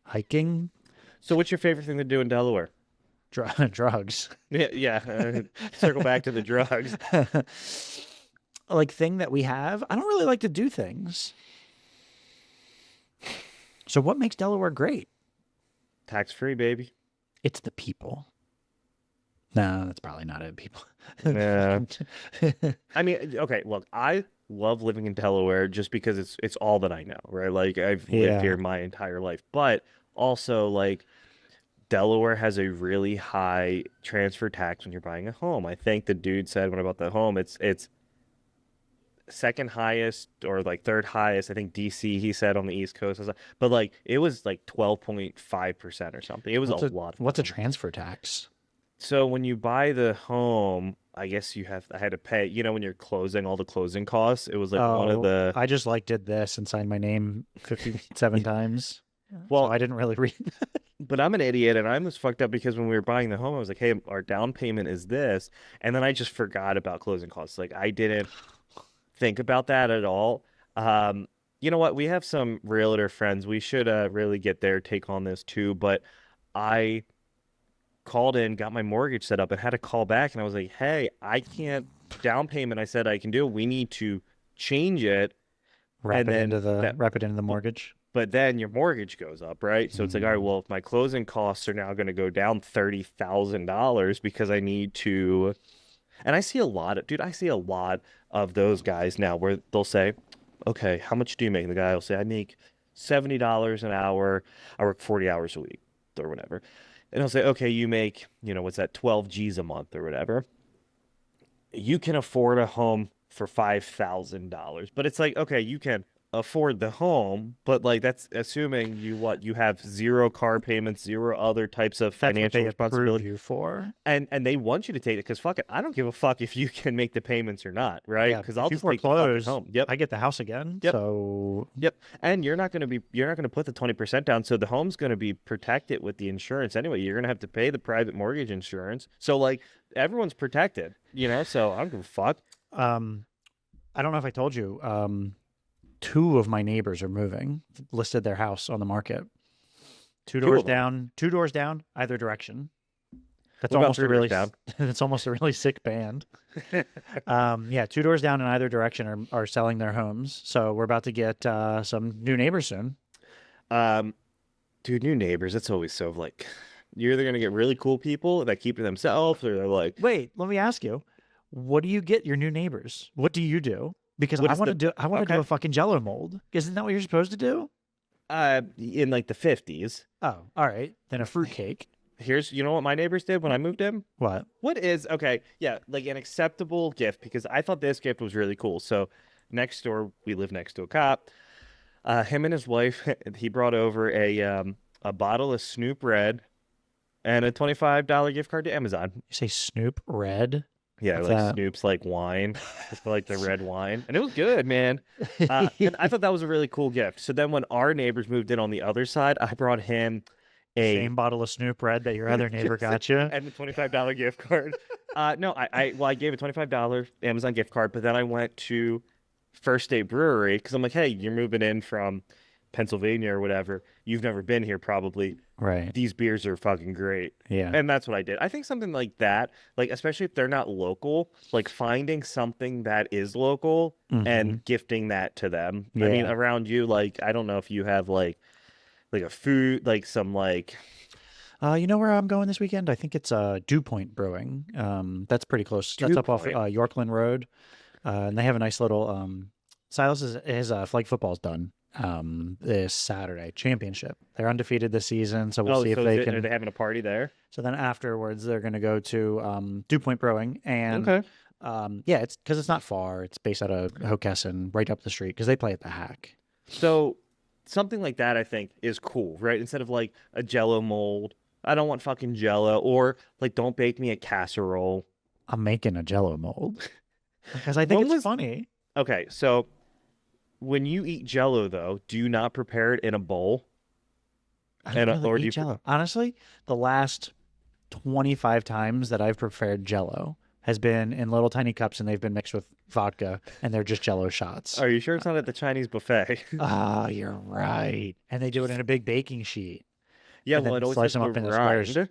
hiking, So, what's your favorite thing to do in Delaware? drugs. Yeah. Circle back to the drugs. Like thing that we have. I don't really like to do things. So what makes Delaware great? Tax free, baby. It's the people. No, that's probably not it, people. Yeah. I mean, okay, look, I love living in Delaware just because it's all that I know, right? Like I've lived Yeah. here my entire life, but also like Delaware has a really high transfer tax when you're buying a home. I think the dude said when I bought the home, it's second highest or like third highest. I think DC he said on the East Coast, but like it was like 12.5% or something. It was What's a a lot of what's a money. transfer tax? So when you buy the home, I guess I had to pay, when you're closing all the closing costs, it was like one of Oh, the, I just like did this and signed my name 57 times. So well, I didn't really read. but I'm an idiot and I was fucked up because when we were buying the home, I was like, hey, our down payment is this. And then I just forgot about closing costs. Like I didn't think about that at all. You know what? We have some realtor friends. We should really get their take on this too. But I called in, got my mortgage set up, and had to call back. And I was like, hey, I can't down payment. I said I can do it. We need to change it. Wrap And it then into the that, wrap it into the mortgage. but then your mortgage goes up, right? So it's like, all right, Mm. well, if my closing costs are now going to go down $30,000 because I need to, and I see a lot of those guys now where they'll say, okay, how much do you make? And the guy will say, I make $70 an hour. I work 40 hours a week or whatever. And he'll say, okay, you make, what's that, 12 G's a month or whatever. You can afford a home for $5,000. But it's like, okay, you can afford the home, but like that's assuming you have zero car payments, zero other types of That's what financial they approved responsibility. you for. And they want you to take it because fuck it, I don't give a fuck if you can make the payments or not, right? Yeah, Because if I'll you just take the fucking foreclose, home. Yep. I get the house again. Yep. So Yep. And you're not gonna put the 20% down, so the home's gonna be protected with the insurance anyway. You're gonna have to pay the private mortgage insurance. So like everyone's protected, so I don't give a fuck. I don't know if I told you. Two of my neighbors are moving, listed their house on the market. Two Two doors of them? down, either direction. That's What about almost a 3 doors really down? that's almost a really sick band. Yeah, two doors down in either direction are selling their homes. So we're about to get some new neighbors soon. Dude, new neighbors, it's always so like you're either gonna get really cool people that keep to themselves or they're like, Wait, let me ask you, what do you get your new neighbors? What do you do? Because what I is want the to do okay. a fucking Jello mold. Isn't that what you're supposed to do? In like the 50s. Oh, all right. Then a fruitcake. You know what my neighbors did when I moved in? What? What is okay, yeah, like an acceptable gift because I thought this gift was really cool. So next door, we live next to a cop. Him and his wife, he brought over a bottle of Snoop Red and a $25 gift card to Amazon. You say Snoop Red? Yeah, What's like that? Snoop's like wine. It's like the red wine. And it was good, man. And I thought that was a really cool gift. So then when our neighbors moved in on the other side, I brought him a Same bottle of Snoop Red that your other neighbor got you. and the $25 gift card. No, I gave a $25 Amazon gift card, but then I went to First Day Brewery because I'm like, hey, you're moving in from Pennsylvania or whatever. You've never been here probably. Right. These beers are fucking great. Yeah. And that's what I did. I think something like that, like especially if they're not local, like finding something that is local and gifting that to them. I mean, Yeah. around you, like I don't know if you have like a food, like some like You know where I'm going this weekend? I think it's Dew Point Brewing. That's pretty close. That's Dew up off Point. Yorkland Road. And they have a nice little Silas his flag football's done this Saturday championship. They're undefeated this season, so we'll see if they are can. they having a party there? So then afterwards, they're going to go to Dew Point Brewing, and Okay. yeah, it's because it's not far. It's based out of Hockessin, right up the street, because they play at the Hack. So something like that I think is cool, right? Instead of like a Jello mold, I don't want fucking Jello, or like don't bake me a casserole. I'm making a Jello mold because I think it's funny. Okay, so when you eat Jello though, do you not prepare it in a bowl? I don't or really do you eat Jello. Honestly, the last 25 times that I've prepared Jello has been in little tiny cups, and they've been mixed with vodka, and they're just Jello shots. Are you sure it's not at the Chinese buffet? Ah, you're right. And they do it in a big baking sheet. Yeah, And well, then it always slice has them to up into squares. grind.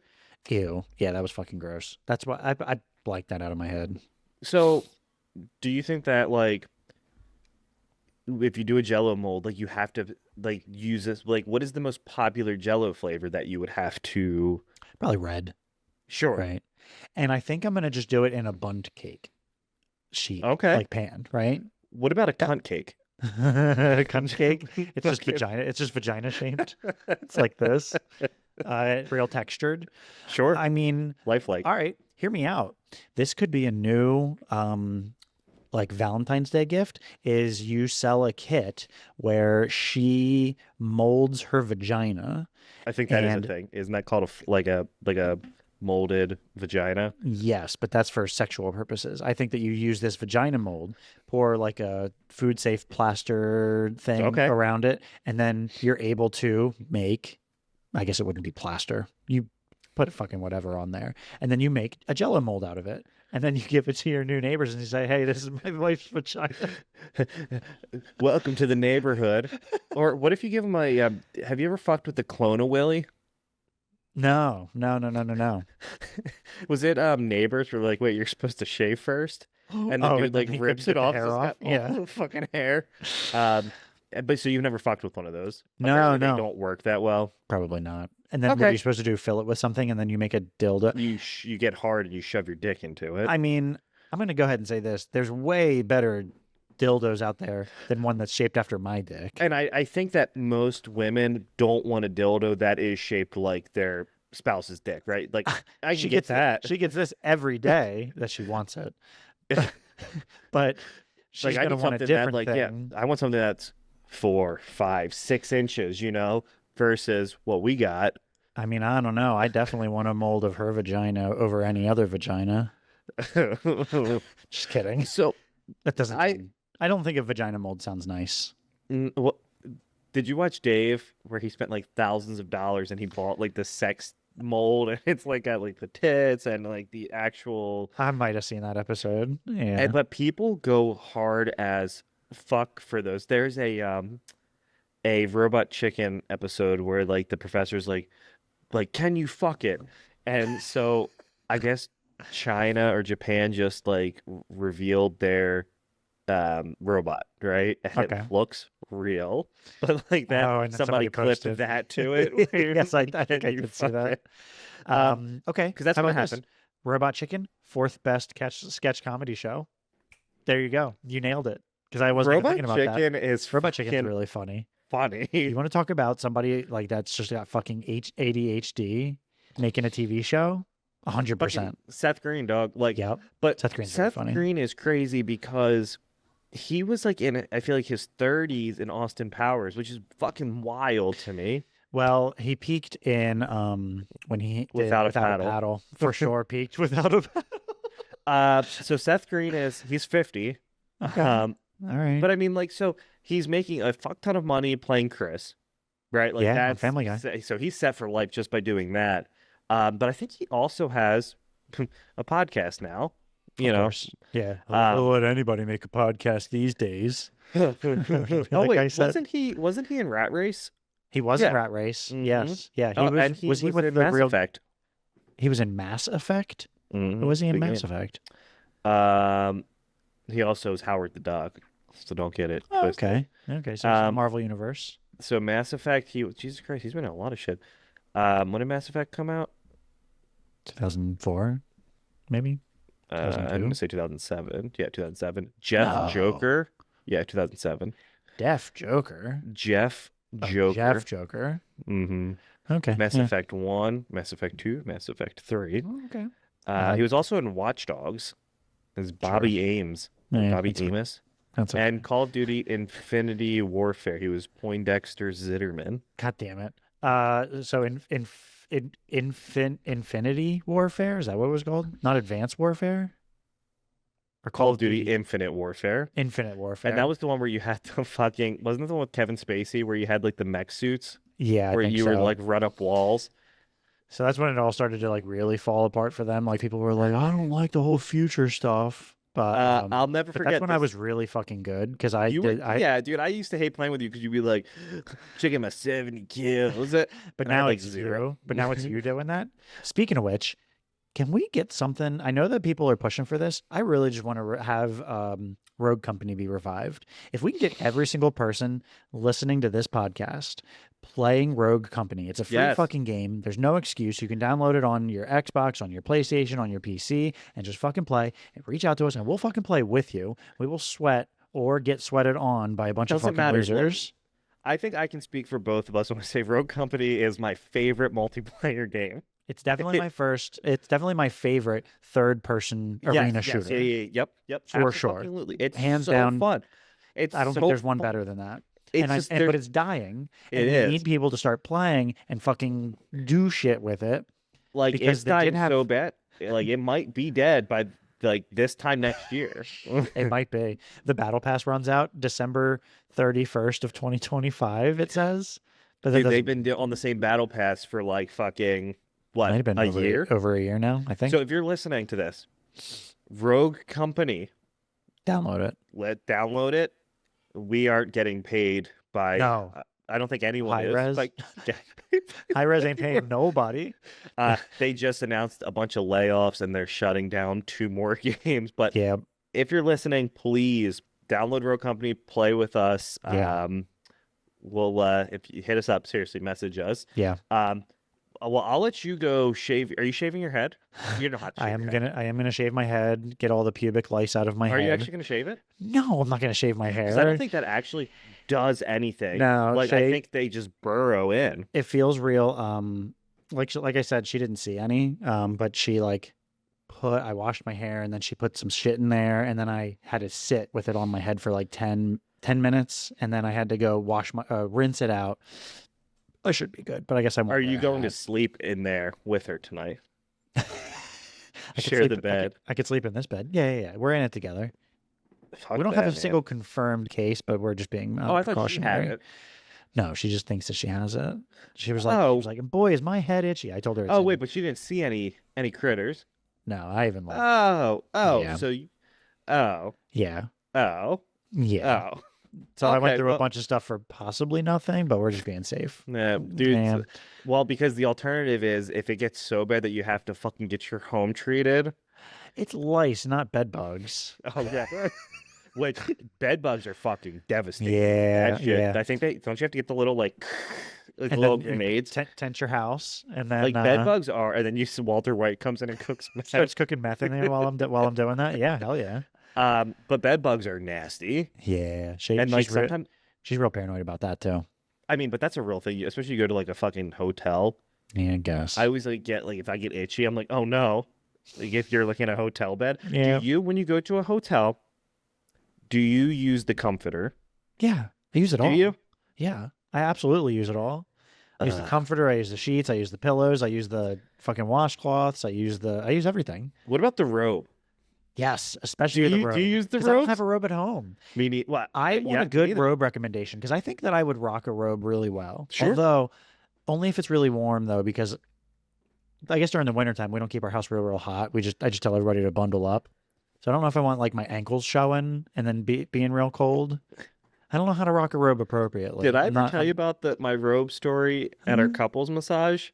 Ew. Yeah, that was fucking gross. That's why I blanked that out of my head. So, do you think that like if you do a Jello mold, like you have to like use this? Like, what is the most popular Jello flavor that you would have to? Probably red, Sure. right? And I think I'm gonna just do it in a bundt cake sheet, Okay. like pan, right? What about a cunt cake? Cunt cake. It's just Okay. vagina. It's just vagina shaped. It's like this, real textured. Sure. I mean, Lifelike. all right, hear me out. This could be a new like Valentine's Day gift is you sell a kit where she molds her vagina. I think that is and- a thing. Isn't that called like a molded vagina? Yes, but that's for sexual purposes. I think that you use this vagina mold, pour like a food safe plaster thing Okay. around it, and then you're able to make, I guess it wouldn't be plaster. You put fucking whatever on there, and then you make a Jello mold out of it. And then you give it to your new neighbors and you say, hey, this is my wife's vagina. Welcome to the neighborhood. Or what if you give them a? Have you ever fucked with the clone of Willy? No. Was it neighbors were like, wait, you're supposed to shave first, and then Oh, dude and then like he rips ripped it the off. hair So it's off? got all Yeah. the fucking hair. But so you've never fucked with one of those? No, Apparently no. They don't work that well. Probably not. And then what Okay. are you supposed to do? Fill it with something and then you make a dildo? You get hard and you shove your dick into it. I mean, I'm going to go ahead and say this. There's way better dildos out there than one that's shaped after my dick. And I think that most women don't want a dildo that is shaped like their spouse's dick, right? Like I She can get gets that. She gets this every day that she wants it. But she's Like I going to need want a something different that, like, thing. yeah, I want something that's 4, 5, 6 inches, versus what we got. I mean, I don't know. I definitely want a mold of her vagina over any other vagina. Just kidding. So, That doesn't. I- I don't think a vagina mold sounds nice. what did you watch Dave where he spent like thousands of dollars and he bought like the sex mold and it's like got like the tits and like the actual I might have seen that episode. Yeah. and but people go hard as fuck for those. There's a Robot Chicken episode where like the professor's like can you fuck it? And so I guess China or Japan just like revealed their robot, right? And Okay. it looks real. But like that Oh, and then somebody somebody clipped posted. that to it. Yes, I think I could see that. Okay. Because that's How what about this? happened. Robot Chicken, fourth best sketch comedy show. There you go. You nailed it. Because I wasn't even Robot thinking about that. Chicken is Robot Chicken's fucking really funny. funny. You want to talk about somebody like that's just got fucking ADHD making a TV show? 100%. Fucking Seth Green, dog. Like, Yep. but Seth Green's very Seth funny. Green is crazy because he was like I feel like his 30s in Austin Powers, which is fucking wild to me. Well, he peaked in when he did Without a Without Paddle. for sure peaked without a paddle. So Seth Green he's 50. Okay. Um, All right. but I mean, like, so he's making a fuck ton of money playing Chris. right? Like Yeah, on that's Family Guy. so he's set for life just by doing that. But I think he also has a podcast now. Of You know, course. Yeah. He'll um, let anybody make a podcast these days. oh Like I wait, said, wasn't he in Rat Race? he was in Yeah. Rat Race. Hmm. Yes. Yeah. He Oh, was. and he Was he was with in the Mass real? Effect. He was in Mass Effect. Who Hmm. was he in Big Mass game. Effect? Um, he also is Howard the Duck, so don't get it Oh, twisted. okay. Okay. So it's in the Um, Marvel universe. so Mass Effect, Jesus Christ, he's been in a lot of shit. When did Mass Effect come out? 2004, maybe I'm 2002. gonna say 2007. Yeah, 2007. Jeff No. Joker. Yeah, 2007. Def Joker. Jeff Oh, Joker. Jeff Joker. Mm-hmm. Okay. Mass Yeah. Effect 1, Mass Effect 2, Mass Effect 3. Oh, okay. He was also in Watch Dogs as Bobby Ames. Yeah, Bobby that's, Amos. that's okay. And Call of Duty Infinity Warfare. He was Poindexter Zitterman. God damn it. So Infinity Warfare, is that what it was called? Not Advanced Warfare? Or Call of Duty Infinite Warfare. Infinite Warfare. And that was the one where you had the fucking, wasn't it the one with Kevin Spacey where you had like the mech suits Yeah, I where think you so. were like run up walls? So that's when it all started to like really fall apart for them. Like people were like, I don't like the whole future stuff. But I'll never but forget that's when I this. was really fucking good because Yeah, dude, I used to hate playing with you because you'd be like, chicken my 70 kills. but And I had, now like, it's zero. you. But now it's you doing that. Speaking of which, can we get something? I know that people are pushing for this. I really just want to have Rogue Company be revived. If we can get every single person listening to this podcast playing Rogue Company, it's a free Yes. fucking game. There's no excuse. You can download it on your Xbox, on your PlayStation, on your PC, and just fucking play and reach out to us, and we'll fucking play with you. We will sweat or get sweated on by a bunch of Doesn't fucking matter. Look, losers. I think I can speak for both of us when I say Rogue Company is my favorite multiplayer game. It's definitely my first. It's definitely my favorite third-person arena shooter. Yep. For sure. Absolutely. It's Hands so down. fun. It's I don't so think there's one fun. better than that. It's just But it's dying. It And we is. need people to start playing and fucking do shit with it. Like because it's they did dying have- so bad. Like it might be dead by like this time next year. It might be. The battle pass runs out December 31st of 2025. It says. But that Dude, they've doesn't- been on the same battle pass for like fucking what, might have been a over, year? over a year now. I think. So if you're listening to this, Rogue Company, Download it. download it. We aren't getting paid by. No. I don't think anyone High is. res. Like, High res ain't paying nobody. they just announced a bunch of layoffs and they're shutting down 2 more games. But Yeah. if you're listening, please download Rogue Company, play with us. Yeah. We'll if you hit us up, seriously, message us. Yeah. Well, I'll let you go shave. Are you shaving your head? You don't have to. I Shave am your head. gonna shave my head, get all the pubic lice out of my Are head. you actually gonna shave it? No, I'm not gonna shave my hair. 'Cause I don't think that actually does anything. No, like I shave- think they just burrow in. It feels real. Like I said, she didn't see any. But she like I washed my hair and then she put some shit in there and then I had to sit with it on my head for like 10 minutes and then I had to go rinse it out. I should be good, but I guess I won't. Are wear you a going to hat. sleep in there with her tonight? I could Share sleep- the bed. I could sleep in this bed. Yeah. We're in it together. Fuck We don't have that, a man. single confirmed case, but we're just being Oh, I thought she had precautionary. it. No, she just thinks that she has it. She was Oh. like, boy, is my head itchy. I told her. It's Oh in- wait, but she didn't see any critters. no, I even like. Oh, Yeah. so you, oh, Yeah, oh, yeah. oh. So I went Okay, through a well- bunch of stuff for possibly nothing, but we're just being safe. Nah, dude. Man. Well, because the alternative is if it gets so bad that you have to fucking get your home treated. It's lice, not bed bugs. Oh yeah. Which bed bugs are fucking devastating. Yeah, That shit. yeah. I think don't you have to get the little like And little then you grenades? tent your house, and then Like bed bugs are, and then Walter White comes in and cooks meth. starts cooking meth in there while I'm doing that. Yeah, hell yeah. But bed bugs are nasty, Yeah, and like she's sometimes, she's real paranoid about that too. I mean, but that's a real thing. Especially you go to like a fucking hotel. Yeah, I guess. I always like get like if I get itchy, I'm like, oh no. Like if you're looking at a hotel bed, Yeah. do you when you go to a hotel, do you use the comforter? Yeah, I use it Do all. you? Yeah, I absolutely use it all. I use the comforter. I use the sheets. I use the pillows. I use the fucking washcloths. I use everything. What about the robe? Yes, especially the robe. Do you use the 'Cause I don't robes? have a robe at home. What? I want Yeah, a good neither. robe recommendation because I think that I would rock a robe really well. Sure. Although, only if it's really warm though, because I guess during the wintertime we don't keep our house real hot. I just tell everybody to bundle up. So I don't know if I want like my ankles showing and then being real cold. I don't know how to rock a robe appropriately. Did I I'm ever not- tell you about my robe story at our couples massage?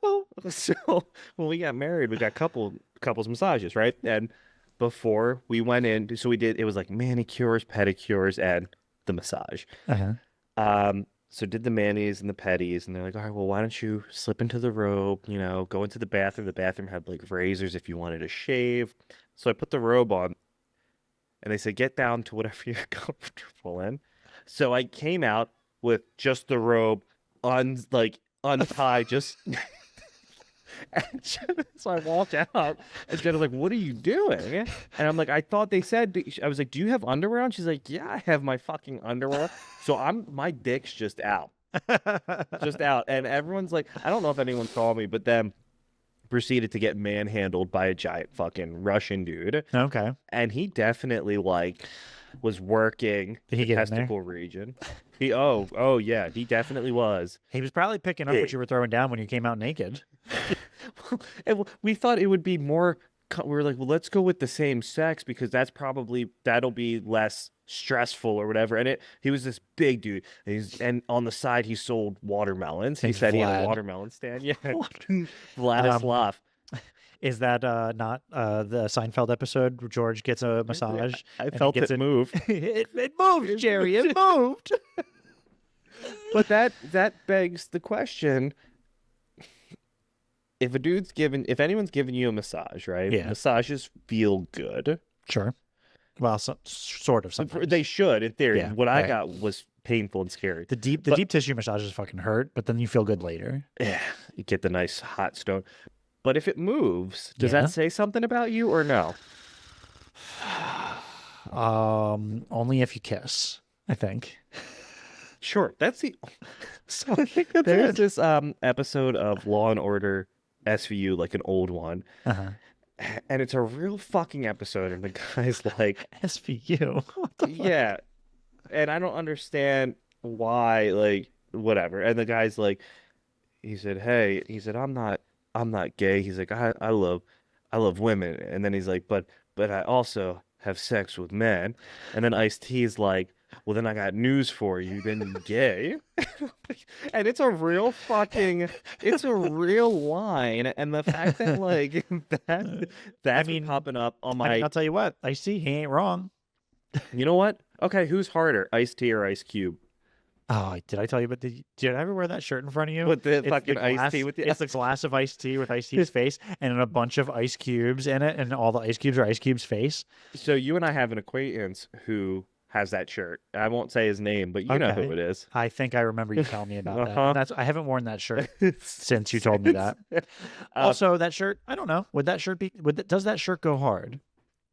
No. So when we got married, we got couples massages, right? And before we went in, so we did. It was like manicures, pedicures, and the massage. Uh-huh. So did the manis and the pedis, and they're like, all right, well, why don't you slip into the robe? You know, go into the bathroom. The bathroom had like razors if you wanted to shave. So I put the robe on, and they said, get down to whatever you're comfortable in. So I came out with just the robe untied, just. And so I walked out, and Jenna's like, "What are you doing?" And I'm like, "I thought they said." I was like, "Do you have underwear on?" She's like, "Yeah, I have my fucking underwear." So my dick's just out, and everyone's like, I don't know if anyone saw me, but then proceeded to get manhandled by a giant fucking Russian dude, Okay. and he definitely like was working Did he the get in there? testicle region. Oh yeah, he definitely was. He was probably picking up what you were throwing down when you came out naked. And we thought it would be more. We were like, well, let's go with the same sex because that'll be less stressful or whatever. And he was this big dude, and on the side he sold watermelons. He He's said he had Vlad. a watermelon stand. Yeah, Vladislav. Is that not the Seinfeld episode where George gets a massage? I and he felt gets it move. it moved, Jerry. It moved. But that begs the question: if anyone's giving you a massage, right? Yeah. Massages feel good. Sure. Well, sort of. Sometimes. They should, in theory. Yeah, What I right. got was painful and scary. The deep tissue massages fucking hurt, but then you feel good later. Yeah, you get the nice hot stone. But if it moves, does Yeah. that say something about you or no? Only if you kiss, I think. Sure, that's the. So I think There's this episode of Law and Order SVU, like an old one, Uh-huh. and it's a real fucking episode. And the guy's like, SVU. yeah, and I don't understand why, like, whatever. And the guy's like, he said, I'm not gay. He's like, I love women. And then he's like, but I also have sex with men. And then Ice-T's like, well, then I got news for you. You've been gay. And it's a real line. And the fact that like that's popping up on my, I'll tell you what. I see he ain't wrong. you know what? Okay, who's harder, Ice-T or Ice Cube? Oh, did I tell you? But did I ever wear that shirt in front of you? With the It's fucking glass- Ice-T with the It's a glass of iced tea with Ice T's face and a bunch of ice cubes in it, and all the ice cubes are Ice Cube's face. So you and I have an acquaintance who has that shirt. I won't say his name, but you know who Okay. it is. I think I remember you telling me about Uh-huh. that. I haven't worn that shirt since you told me that. Also, that shirt, I don't know. Would that shirt be? Does that shirt go hard?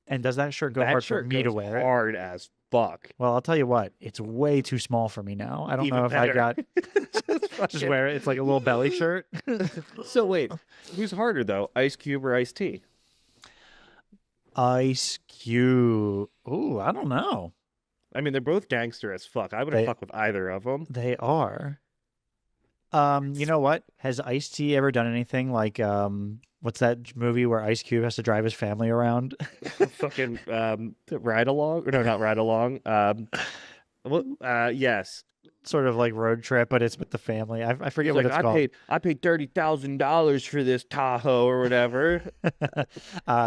And does that shirt go that hard shirt for me to goes wear it? hard as fuck. Well, I'll tell you what. It's way too small for me now. I don't Even know if I better. got just wear it. It's like a little belly shirt. So wait, who's harder though, Ice Cube or Ice T? Ice Cube. Ooh, I don't know. I mean, they're both gangster as fuck. I wouldn't They- fuck with either of them. They are. You know what? Has Ice-T ever done anything like what's that movie where Ice Cube has to drive his family around? Fucking ride along? No, not ride along. Yes. Sort of like road trip, but it's with the family. I forget He's what like, it's called. I paid $30,000 for this Tahoe or whatever.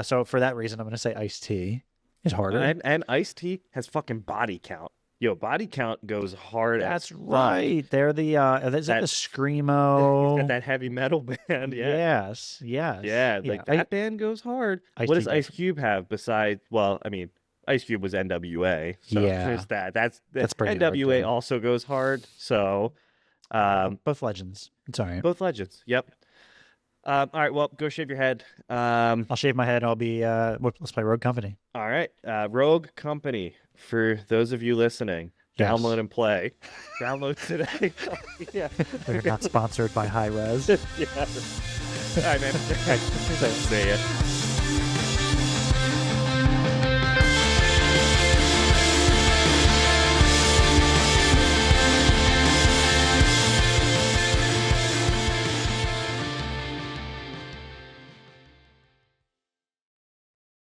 So for that reason, I'm going to say Ice-T is harder. And Ice T has fucking body count. Yo, body count goes hard. That's as fuck. right. They're the is that the Screamo? Got that heavy metal band. Yeah. Yes. Yeah, like that band goes hard. Ice-T What does does. Ice Cube have besides? Well, I mean, Ice Cube was NWA. So Yeah. there's that. That's pretty hard, NWA too. also goes hard. So, Both legends. It's all right. both legends. Yep. All right. Well, go shave your head. I'll shave my head. I'll be. Let's play Rogue Company. All right. Rogue Company. For those of you listening, Yes. download and play. Download today. Yeah. We're not sponsored by High Res. Yeah. All right, man. See ya.